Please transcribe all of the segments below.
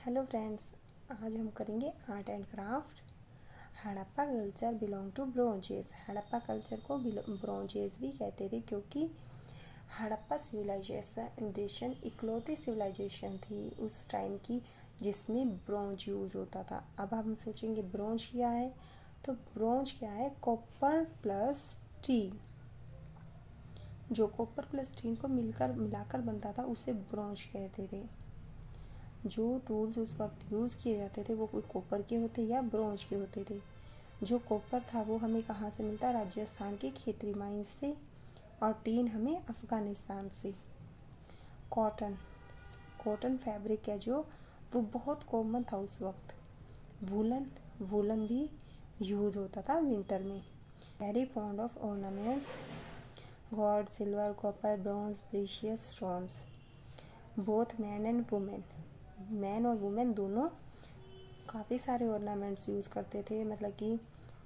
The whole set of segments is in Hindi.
हेलो फ्रेंड्स, आज हम करेंगे art and craft. Harappa culture belong to bronze age. Harappa culture को ब्रोंज एज भी कहते थे क्योंकि हड़प्पा सिविलाइजेशन इकलौती सिविलाइजेशन थी उस टाइम की जिसमें ब्रोंज यूज़ होता था। अब हम सोचेंगे ब्रोंज क्या है, तो ब्रोंज क्या है, कॉपर प्लस टी। जो कॉपर प्लस टी को मिलाकर बनता था उसे ब्रोंज कहते थे। जो टूल्स उस वक्त यूज़ किए जाते थे वो कोई कॉपर के होते या ब्रोंज के होते थे। जो कॉपर था वो हमें कहाँ से मिलता, राजस्थान के खेतरी माइंस से, और टीन हमें अफ़गानिस्तान से। कॉटन कॉटन फैब्रिक है जो वो बहुत कॉमन था उस वक्त। वूलन भी यूज़ होता था विंटर में। Very fond of ornaments, gold, silver, copper, bronze, precious stones. Both man and women, man और वुमेन दोनों काफ़ी सारे ऑर्नामेंट्स यूज़ करते थे, मतलब कि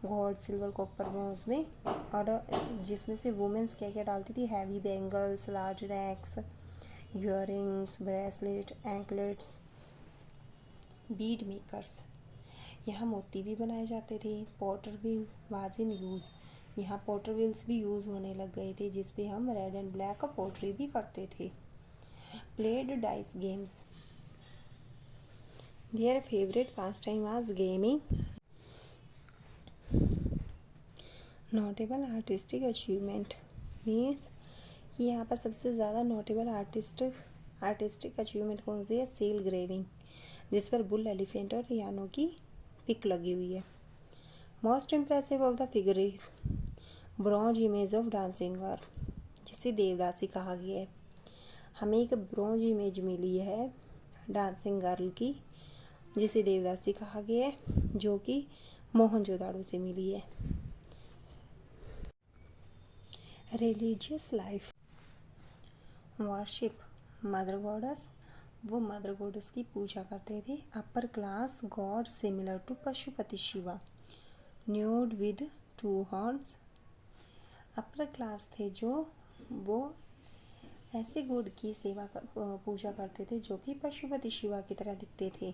गोल्ड, सिल्वर, कॉपर, ब्रॉन्ज में। और जिसमें से वुमेन्स क्या क्या डालती थी, heavy bangles, large next, earrings, bracelet, anklets, Beed makers. यहाँ मोती भी बनाए जाते थे। Potter wheel was in use, यहाँ पॉटर व्हील्स भी यूज़ होने लग गए थे जिसपे हम रेड एंड ब्लैक पॉटरी भी करते थे। Played dice games, their favorite pastime was gaming. Notable artistic achievement means कि यहाँ पर सबसे ज़्यादा नोटेबल आर्टिस्टिक अचीवमेंट कौन सी है, सील ग्रेविंग, जिस पर बुल, एलिफेंट और यानों की पिक लगी हुई है। Most impressive of the figure bronze image of dancing girl, जिसे देवदासी कहा गया है। हमें एक ब्रॉन्ज इमेज मिली है डांसिंग गर्ल की जिसे देवदासी कहा गया है, जो कि मोहनजोदाड़ो से मिली है। Religious life, worship mother goddess, वो मदर गॉडेस की पूजा करते थे। Upper class god similar to Pashupati Shiva, nude with 2 horns. Upper class थे जो वो ऐसे गॉड की पूजा करते थे जो कि पशुपति शिवा की तरह दिखते थे,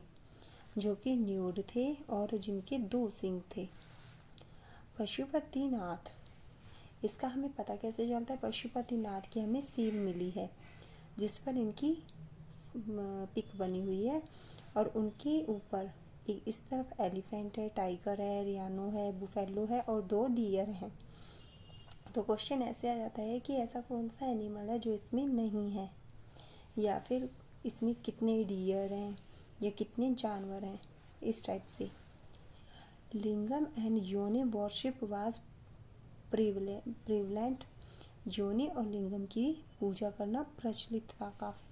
जो कि न्यूड थे और जिनके 2 सिंग थे। पशुपतिनाथ, इसका हमें पता कैसे चलता है, पशुपतिनाथ की हमें सील मिली है जिस पर इनकी पिक बनी हुई है, और उनके ऊपर इस तरफ एलिफेंट है, टाइगर है, रियानो है, बुफेलो है और 2 डियर हैं। तो क्वेश्चन ऐसे आ जाता है कि ऐसा कौन सा एनिमल है जो इसमें नहीं है, या फिर इसमें कितने डियर हैं या कितने जानवर हैं, इस टाइप से। लिंगम एंड योनि वर्शिप वाज प्रिवलेंट, योनि और लिंगम की पूजा करना प्रचलित था काफ़ी।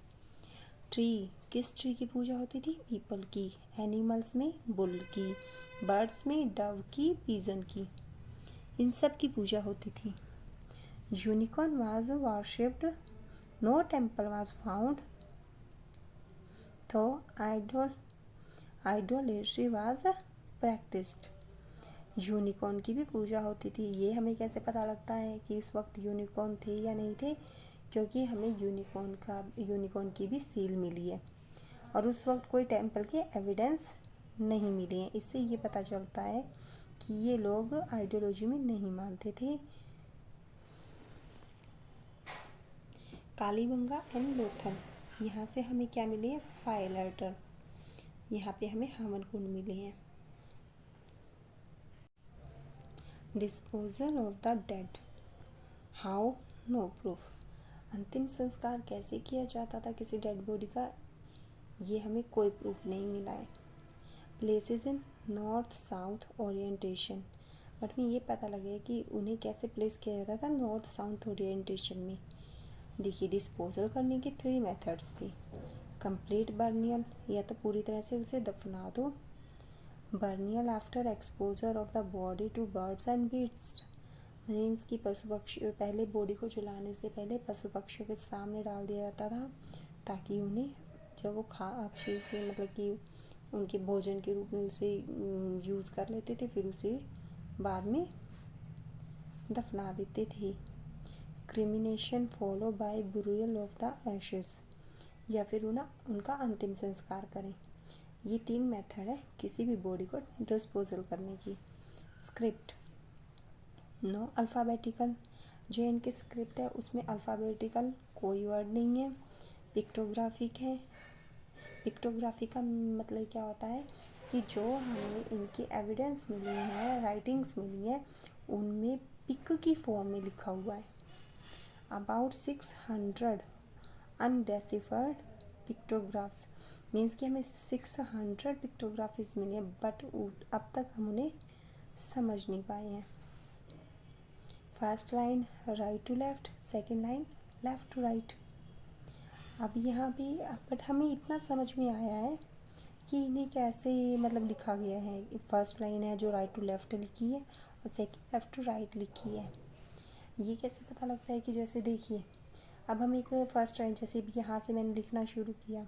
ट्री, किस ट्री की पूजा होती थी, पीपल की। एनिमल्स में बुल की, बर्ड्स में डव की, पिजन की, इन सब की पूजा होती थी। Unicorn was worshipped, no temple was found, तो आइडोलेट्री वाज प्रैक्टिस्ड। यूनिकॉर्न की भी पूजा होती थी। ये हमें कैसे पता लगता है कि इस वक्त यूनिकॉर्न थे या नहीं थे, क्योंकि हमें यूनिकॉर्न की भी सील मिली है और उस वक्त कोई टेम्पल के एविडेंस नहीं मिले हैं। इससे ये पता चलता है कि ये लोग आइडियोलॉजी में नहीं मानते थे। कालीबंगा एंड लोथल, यहाँ से हमें क्या मिले हैं, फायर लाइटर, यहाँ पे हमें हवन कुंड मिले हैं। Disposal of the dead, how, no proof, अंतिम संस्कार कैसे किया जाता था किसी डेड बॉडी का, ये हमें कोई प्रूफ नहीं मिला है। Places in north south orientation, but में ये पता लगे कि उन्हें कैसे प्लेस किया जाता था नॉर्थ साउथ ओरिएंटेशन में। देखिए, डिस्पोजल करने की 3 मेथड्स थी। कंप्लीट बर्नियल, या तो पूरी तरह से उसे दफना दो। Burial after exposure of the body to birds and beasts, means कि पशु पक्षी पहले बॉडी को जलाने से पहले पशु पक्षियों के सामने डाल दिया जाता था, ताकि उन्हें जब वो अच्छे से, मतलब कि उनके भोजन के रूप में उसे यूज़ कर लेते थे, फिर उसे बाद में दफना देते थे। Cremation follow by burial of the ashes, या फिर उनका अंतिम संस्कार करें। ये 3 मेथड है किसी भी बॉडी को डिस्पोजल करने की। स्क्रिप्ट, नो अल्फ़ाबेटिकल, जो इनकी स्क्रिप्ट है उसमें अल्फ़ाबेटिकल कोई वर्ड नहीं है। पिक्टोग्राफिक है। पिक्टोग्राफी का मतलब क्या होता है कि जो हमें इनकी एविडेंस मिली है, राइटिंग्स मिली है, उनमें पिक की फॉर्म में लिखा हुआ है। अबाउट 600 अनडेसिफर्ड पिक्टोग्राफ्स, मीन्स कि हमें 600 पिक्टोग्राफीज मिली है, बट अब तक हम उन्हें समझ नहीं पाए हैं। First line right to left, second line left to right. अब यहाँ पे बट हमें इतना समझ में आया है कि इन्हें कैसे मतलब लिखा गया है। फर्स्ट लाइन है जो राइट टू लेफ्ट लिखी है और सेकेंड लेफ्ट टू राइट लिखी है। ये कैसे पता लगता है कि जैसे देखिए, अब हम एक फर्स्ट लाइन जैसे भी यहाँ से मैंने लिखना शुरू किया,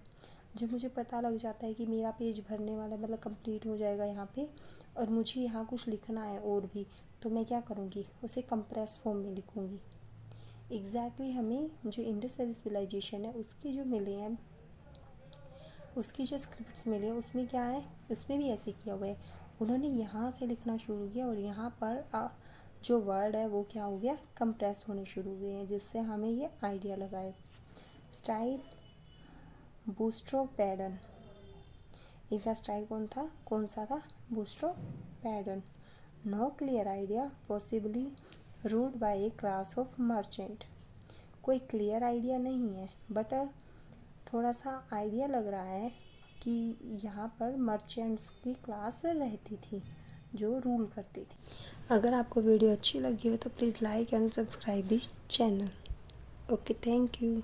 जब मुझे पता लग जाता है कि मेरा पेज भरने वाला मतलब कंप्लीट हो जाएगा यहाँ पे और मुझे यहाँ कुछ लिखना है और भी, तो मैं क्या करूँगी, उसे कंप्रेस फॉर्म में लिखूँगी। एग्जैक्टली हमें जो इंडस वैली सिविलाइजेशन है उसके जो मिले हैं, उसकी जो स्क्रिप्ट्स मिले हैं उसमें क्या है, उसमें भी ऐसे किया हुआ है। उन्होंने यहाँ से लिखना शुरू किया और यहाँ पर जो वर्ड है वो क्या हो गया, कंप्रेस होने शुरू हुए हैं, जिससे हमें ये आइडिया लगा है। स्टाइल बूस्ट्रोपैडन, इनका स्टाइल कौन सा था, boustrophedon. No clear idea, possibly ruled by a class of merchant, कोई क्लियर आइडिया नहीं है बट थोड़ा सा आइडिया लग रहा है कि यहाँ पर मर्चेंट्स की क्लास रहती थी जो रूल करती थी। अगर आपको वीडियो अच्छी लगी हो तो please like and subscribe this channel. Okay, thank you.